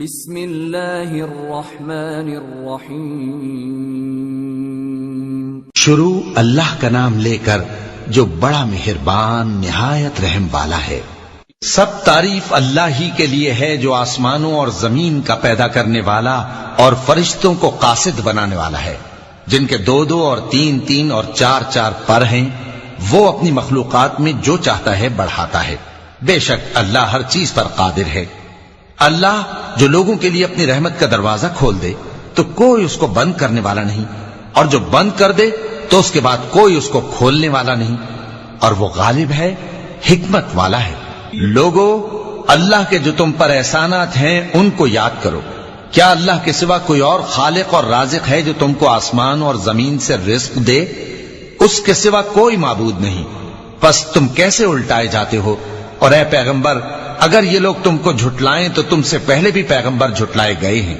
بسم اللہ الرحمن الرحیم۔ شروع اللہ کا نام لے کر جو بڑا مہربان نہایت رحم والا ہے۔ سب تعریف اللہ ہی کے لیے ہے جو آسمانوں اور زمین کا پیدا کرنے والا اور فرشتوں کو قاصد بنانے والا ہے، جن کے 2 اور 3 اور 4 پر ہیں۔ وہ اپنی مخلوقات میں جو چاہتا ہے بڑھاتا ہے، بے شک اللہ ہر چیز پر قادر ہے۔ اللہ جو لوگوں کے لیے اپنی رحمت کا دروازہ کھول دے تو کوئی اس کو بند کرنے والا نہیں، اور جو بند کر دے تو اس کے بعد کوئی اس کو کھولنے والا نہیں، اور وہ غالب ہے، حکمت والا ہے۔ لوگو، اللہ کے جو تم پر احسانات ہیں ان کو یاد کرو۔ کیا اللہ کے سوا کوئی اور خالق اور رازق ہے جو تم کو آسمان اور زمین سے رزق دے؟ اس کے سوا کوئی معبود نہیں، پس تم کیسے الٹائے جاتے ہو؟ اور اے پیغمبر، اگر یہ لوگ تم کو جھٹلائیں تو تم سے پہلے بھی پیغمبر جھٹلائے گئے ہیں،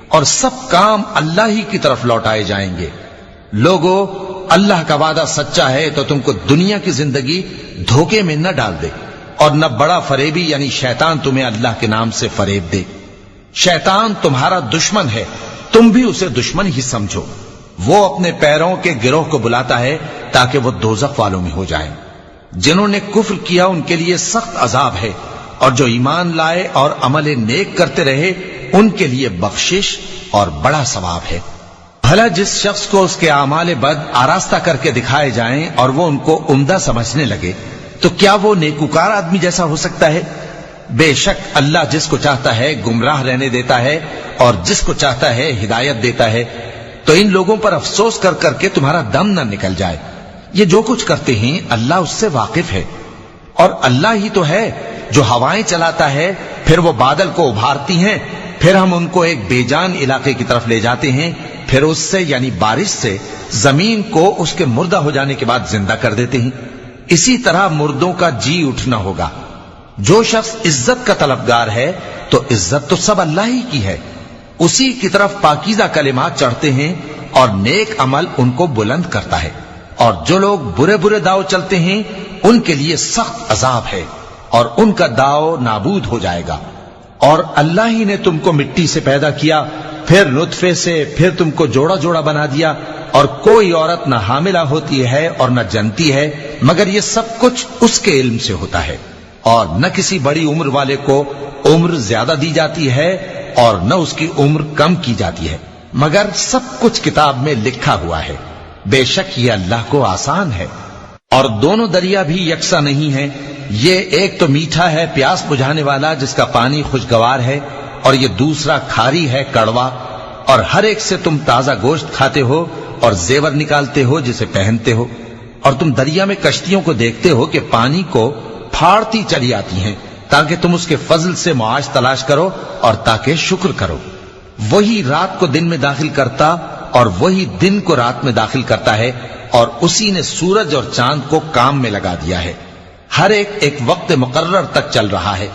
اور سب کام اللہ ہی کی طرف لوٹائے جائیں گے۔ لوگو، اللہ کا وعدہ سچا ہے تو تم کو دنیا کی زندگی دھوکے میں نہ ڈال دے، اور نہ بڑا فریبی یعنی شیطان تمہیں اللہ کے نام سے فریب دے۔ شیطان تمہارا دشمن ہے، تم بھی اسے دشمن ہی سمجھو۔ وہ اپنے پیروں کے گروہ کو بلاتا ہے تاکہ وہ دوزخ والوں میں ہو جائیں۔ جنہوں نے کفر کیا ان کے لیے سخت عذاب ہے، اور جو ایمان لائے اور عمل نیک کرتے رہے ان کے لیے بخشش اور بڑا ثواب ہے۔ بھلا جس شخص کو اس کے اعمال بد آراستہ کر کے دکھائے جائیں اور وہ ان کو عمدہ سمجھنے لگے تو کیا وہ نیکوکار آدمی جیسا ہو سکتا ہے؟ بے شک اللہ جس کو چاہتا ہے گمراہ رہنے دیتا ہے اور جس کو چاہتا ہے ہدایت دیتا ہے۔ تو ان لوگوں پر افسوس کر کر کے تمہارا دم نہ نکل جائے۔ یہ جو کچھ کرتے ہیں اللہ اس سے واقف ہے، اور اللہ ہی تو ہے جو ہوائیں چلاتا ہے، پھر وہ بادل کو ابھارتی ہیں، پھر ہم ان کو ایک بے جان علاقے کی طرف لے جاتے ہیں، پھر اس سے یعنی بارش سے زمین کو اس کے مردہ ہو جانے کے بعد زندہ کر دیتے ہیں۔ اسی طرح مردوں کا جی اٹھنا ہوگا۔ جو شخص عزت کا طلبگار ہے تو عزت تو سب اللہ ہی کی ہے، اسی کی طرف پاکیزہ کلمات چڑھتے ہیں اور نیک عمل ان کو بلند کرتا ہے، اور جو لوگ برے برے داؤ چلتے ہیں ان کے لیے سخت عذاب ہے، اور ان کا داؤ نابود ہو جائے گا۔ اور اللہ ہی نے تم کو مٹی سے پیدا کیا، پھر نطفے سے، پھر تم کو جوڑا جوڑا بنا دیا، اور کوئی عورت نہ حاملہ ہوتی ہے اور نہ جنتی ہے، مگر یہ سب کچھ اس کے علم سے ہوتا ہے۔ اور نہ کسی بڑی عمر والے کو عمر زیادہ دی جاتی ہے اور نہ اس کی عمر کم کی جاتی ہے، مگر سب کچھ کتاب میں لکھا ہوا ہے۔ بے شک یہ اللہ کو آسان ہے۔ اور دونوں دریا بھی یکساں نہیں ہیں، یہ ایک تو میٹھا ہے پیاس بجھانے والا جس کا پانی خوشگوار ہے، اور یہ دوسرا کھاری ہے کڑوا۔ اور ہر ایک سے تم تازہ گوشت کھاتے ہو اور زیور نکالتے ہو جسے پہنتے ہو، اور تم دریا میں کشتیوں کو دیکھتے ہو کہ پانی کو پھاڑتی چلی آتی ہیں تاکہ تم اس کے فضل سے معاش تلاش کرو اور تاکہ شکر کرو۔ وہی رات کو دن میں داخل کرتا اور وہی دن کو رات میں داخل کرتا ہے، اور اسی نے سورج اور چاند کو کام میں لگا دیا ہے، ہر ایک وقت مقرر تک چل رہا ہے۔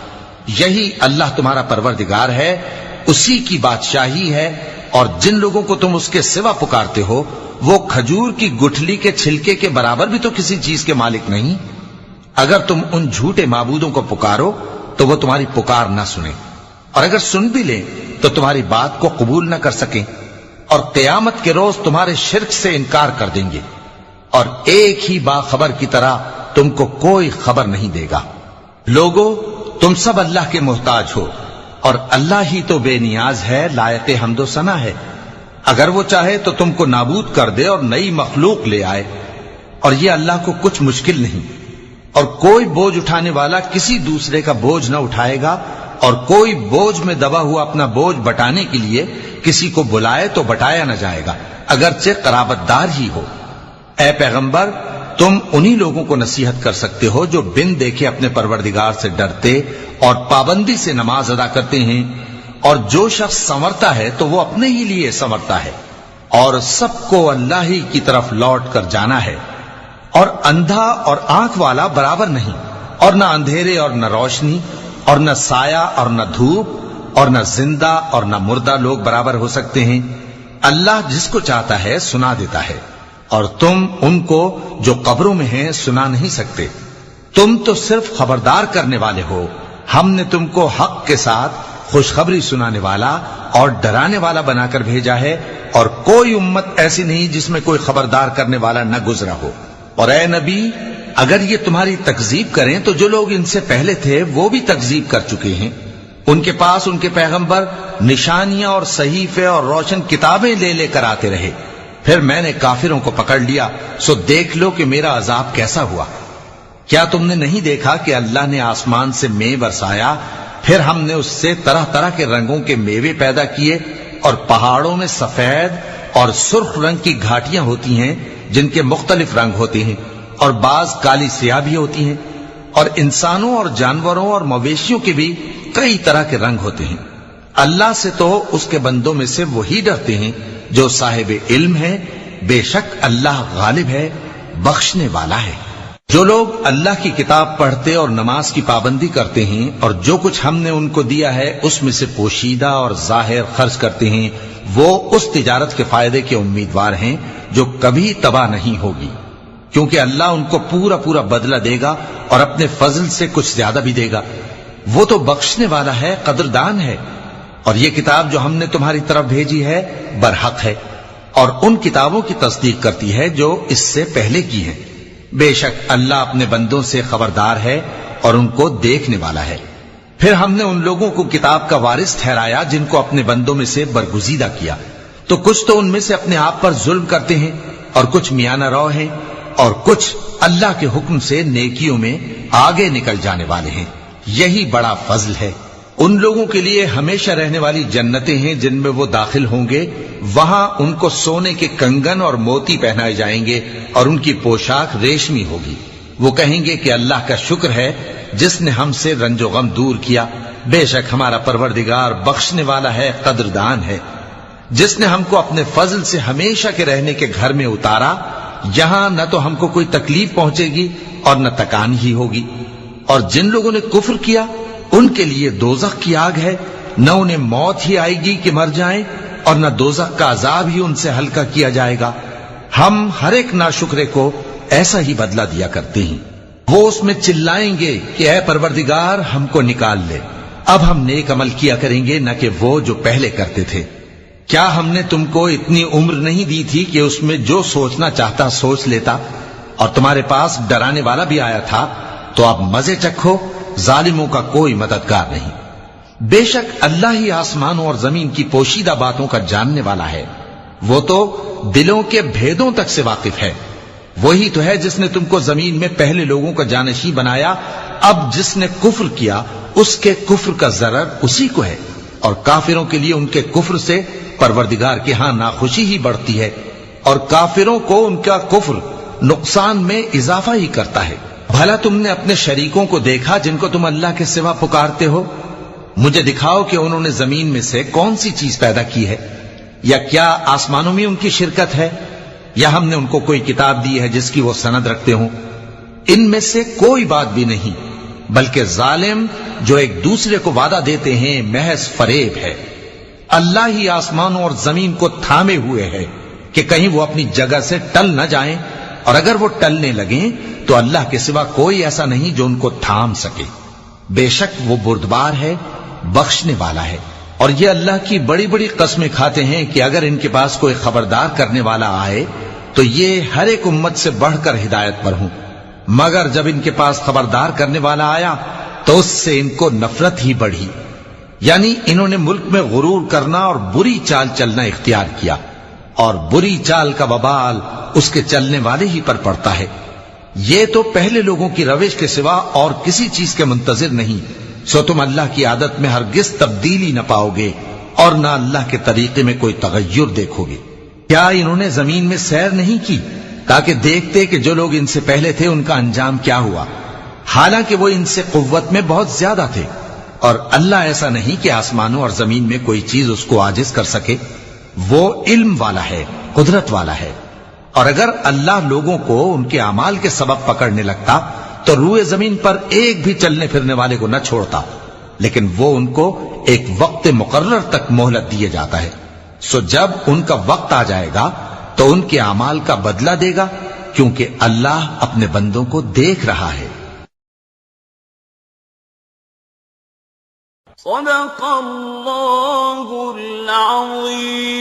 یہی اللہ تمہارا پروردگار ہے، اسی کی بادشاہی ہے۔ اور جن لوگوں کو تم اس کے سوا پکارتے ہو وہ کھجور کی گٹھلی کے چھلکے کے برابر بھی تو کسی چیز کے مالک نہیں۔ اگر تم ان جھوٹے معبودوں کو پکارو تو وہ تمہاری پکار نہ سنیں، اور اگر سن بھی لیں تو تمہاری بات کو قبول نہ کر سکیں، اور قیامت کے روز تمہارے شرک سے انکار کر دیں گے، اور ایک ہی باخبر کی طرح تم کو کوئی خبر نہیں دے گا۔ لوگو، تم سب اللہ کے محتاج ہو، اور اللہ ہی تو بے نیاز ہے، لائق حمد و ثنا ہے۔ اگر وہ چاہے تو تم کو نابود کر دے اور نئی مخلوق لے آئے، اور یہ اللہ کو کچھ مشکل نہیں۔ اور کوئی بوجھ اٹھانے والا کسی دوسرے کا بوجھ نہ اٹھائے گا، اور کوئی بوجھ میں دبا ہوا اپنا بوجھ بٹانے کے لیے کسی کو بلائے تو بٹایا نہ جائے گا، اگرچہ قرابت دار ہی ہو۔ اے پیغمبر، تم انہی لوگوں کو نصیحت کر سکتے ہو جو بن دیکھے اپنے پروردگار سے ڈرتے اور پابندی سے نماز ادا کرتے ہیں، اور جو شخص سنورتا ہے تو وہ اپنے ہی لیے سنورتا ہے، اور سب کو اللہ ہی کی طرف لوٹ کر جانا ہے۔ اور اندھا اور آنکھ والا برابر نہیں، اور نہ اندھیرے اور نہ روشنی، اور نہ سایہ اور نہ دھوپ، اور نہ زندہ اور نہ مردہ لوگ برابر ہو سکتے ہیں۔ اللہ جس کو چاہتا ہے سنا دیتا ہے، اور تم ان کو جو قبروں میں ہیں سنا نہیں سکتے۔ تم تو صرف خبردار کرنے والے ہو، ہم نے تم کو حق کے ساتھ خوشخبری سنانے والا اور ڈرانے والا بنا کر بھیجا ہے، اور کوئی امت ایسی نہیں جس میں کوئی خبردار کرنے والا نہ گزرا ہو۔ اور اے نبی، اگر یہ تمہاری تکذیب کریں تو جو لوگ ان سے پہلے تھے وہ بھی تکذیب کر چکے ہیں۔ ان کے پاس ان کے پیغمبر نشانیاں اور صحیفے اور روشن کتابیں لے لے کر آتے رہے، پھر میں نے کافروں کو پکڑ لیا، سو دیکھ لو کہ میرا عذاب کیسا ہوا۔ کیا تم نے نہیں دیکھا کہ اللہ نے آسمان سے مے برسایا، پھر ہم نے اس سے طرح طرح کے رنگوں کے میوے پیدا کیے، اور پہاڑوں میں سفید اور سرخ رنگ کی گھاٹیاں ہوتی ہیں جن کے مختلف رنگ ہوتے ہیں، اور بعض کالی سیاہ بھی ہوتی ہیں، اور انسانوں اور جانوروں اور مویشیوں کے بھی کئی طرح کے رنگ ہوتے ہیں۔ اللہ سے تو اس کے بندوں میں سے وہی ڈرتے ہیں جو صاحب علم ہے، بے شک اللہ غالب ہے، بخشنے والا ہے۔ جو لوگ اللہ کی کتاب پڑھتے اور نماز کی پابندی کرتے ہیں اور جو کچھ ہم نے ان کو دیا ہے اس میں سے پوشیدہ اور ظاہر خرچ کرتے ہیں، وہ اس تجارت کے فائدے کے امیدوار ہیں جو کبھی تباہ نہیں ہوگی، کیونکہ اللہ ان کو پورا پورا بدلہ دے گا اور اپنے فضل سے کچھ زیادہ بھی دے گا۔ وہ تو بخشنے والا ہے، قدردان ہے۔ اور یہ کتاب جو ہم نے تمہاری طرف بھیجی ہے برحق ہے، اور ان کتابوں کی تصدیق کرتی ہے جو اس سے پہلے کی ہیں۔ بے شک اللہ اپنے بندوں سے خبردار ہے اور ان کو دیکھنے والا ہے۔ پھر ہم نے ان لوگوں کو کتاب کا وارث ٹھہرایا جن کو اپنے بندوں میں سے برگزیدہ کیا، تو کچھ تو ان میں سے اپنے آپ پر ظلم کرتے ہیں اور کچھ میانہ رو ہیں، اور کچھ اللہ کے حکم سے نیکیوں میں آگے نکل جانے والے ہیں۔ یہی بڑا فضل ہے۔ ان لوگوں کے لیے ہمیشہ رہنے والی جنتیں ہیں جن میں وہ داخل ہوں گے، وہاں ان کو سونے کے کنگن اور موتی پہنائے جائیں گے اور ان کی پوشاک ریشمی ہوگی۔ وہ کہیں گے کہ اللہ کا شکر ہے جس نے ہم سے رنج و غم دور کیا، بے شک ہمارا پروردگار بخشنے والا ہے، قدردان ہے۔ جس نے ہم کو اپنے فضل سے ہمیشہ کے رہنے کے گھر میں اتارا، یہاں نہ تو ہم کو کوئی تکلیف پہنچے گی اور نہ تکان ہی ہوگی۔ اور جن لوگوں نے کفر کیا ان کے لیے دوزخ کی آگ ہے، نہ انہیں موت ہی آئے گی کہ مر جائیں، اور نہ دوزخ کا عذاب ہی ان سے ہلکا کیا جائے گا۔ ہم ہر ایک ناشکرے کو ایسا ہی بدلہ دیا کرتے ہیں۔ وہ اس میں چلائیں گے کہ اے پروردگار ہم کو نکال لے، اب ہم نیک عمل کیا کریں گے نہ کہ وہ جو پہلے کرتے تھے۔ کیا ہم نے تم کو اتنی عمر نہیں دی تھی کہ اس میں جو سوچنا چاہتا سوچ لیتا، اور تمہارے پاس ڈرانے والا بھی آیا تھا، تو اب مزے چکھو، ظالموں کا کوئی مددگار نہیں۔ بے شک اللہ ہی آسمانوں اور زمین کی پوشیدہ باتوں کا جاننے والا ہے، وہ تو دلوں کے بھیدوں تک سے واقف ہے۔ وہی تو ہے جس نے تم کو زمین میں پہلے لوگوں کا جانشین بنایا، اب جس نے کفر کیا اس کے کفر کا ضرر اسی کو ہے، اور کافروں کے لیے ان کے کفر سے پروردگار کے ہاں ناخوشی ہی بڑھتی ہے، اور کافروں کو ان کا کفر نقصان میں اضافہ ہی کرتا ہے۔ بھلا تم نے اپنے شریکوں کو دیکھا جن کو تم اللہ کے سوا پکارتے ہو؟ مجھے دکھاؤ کہ انہوں نے زمین میں سے کون سی چیز پیدا کی ہے، یا کیا آسمانوں میں ان کی شرکت ہے، یا ہم نے ان کو کوئی کتاب دی ہے جس کی وہ سند رکھتے ہوں؟ ان میں سے کوئی بات بھی نہیں، بلکہ ظالم جو ایک دوسرے کو وعدہ دیتے ہیں محض فریب ہے۔ اللہ ہی آسمانوں اور زمین کو تھامے ہوئے ہے کہ کہیں وہ اپنی جگہ سے ٹل نہ جائیں، اور اگر وہ ٹلنے لگیں تو اللہ کے سوا کوئی ایسا نہیں جو ان کو تھام سکے۔ بے شک وہ بردبار ہے، بخشنے والا ہے۔ اور یہ اللہ کی بڑی بڑی قسمیں کھاتے ہیں کہ اگر ان کے پاس کوئی خبردار کرنے والا آئے تو یہ ہر ایک امت سے بڑھ کر ہدایت پر ہوں، مگر جب ان کے پاس خبردار کرنے والا آیا تو اس سے ان کو نفرت ہی بڑھی، یعنی انہوں نے ملک میں غرور کرنا اور بری چال چلنا اختیار کیا، اور بری چال کا وبال اس کے چلنے والے ہی پر پڑتا ہے۔ یہ تو پہلے لوگوں کی روش کے سوا اور کسی چیز کے منتظر نہیں، سو تم اللہ کی عادت میں ہرگز تبدیلی نہ پاؤ گے اور نہ اللہ کے طریقے میں کوئی تغیر دیکھو گے۔ کیا انہوں نے زمین میں سیر نہیں کی تاکہ دیکھتے کہ جو لوگ ان سے پہلے تھے ان کا انجام کیا ہوا، حالانکہ وہ ان سے قوت میں بہت زیادہ تھے؟ اور اللہ ایسا نہیں کہ آسمانوں اور زمین میں کوئی چیز اس کو عاجز کر سکے، وہ علم والا ہے، قدرت والا ہے۔ اور اگر اللہ لوگوں کو ان کے اعمال کے سبب پکڑنے لگتا تو روئے زمین پر ایک بھی چلنے پھرنے والے کو نہ چھوڑتا، لیکن وہ ان کو ایک وقت مقرر تک مہلت دیے جاتا ہے، سو جب ان کا وقت آ جائے گا تو ان کے اعمال کا بدلہ دے گا، کیونکہ اللہ اپنے بندوں کو دیکھ رہا ہے۔ صدق اللہ العظیم.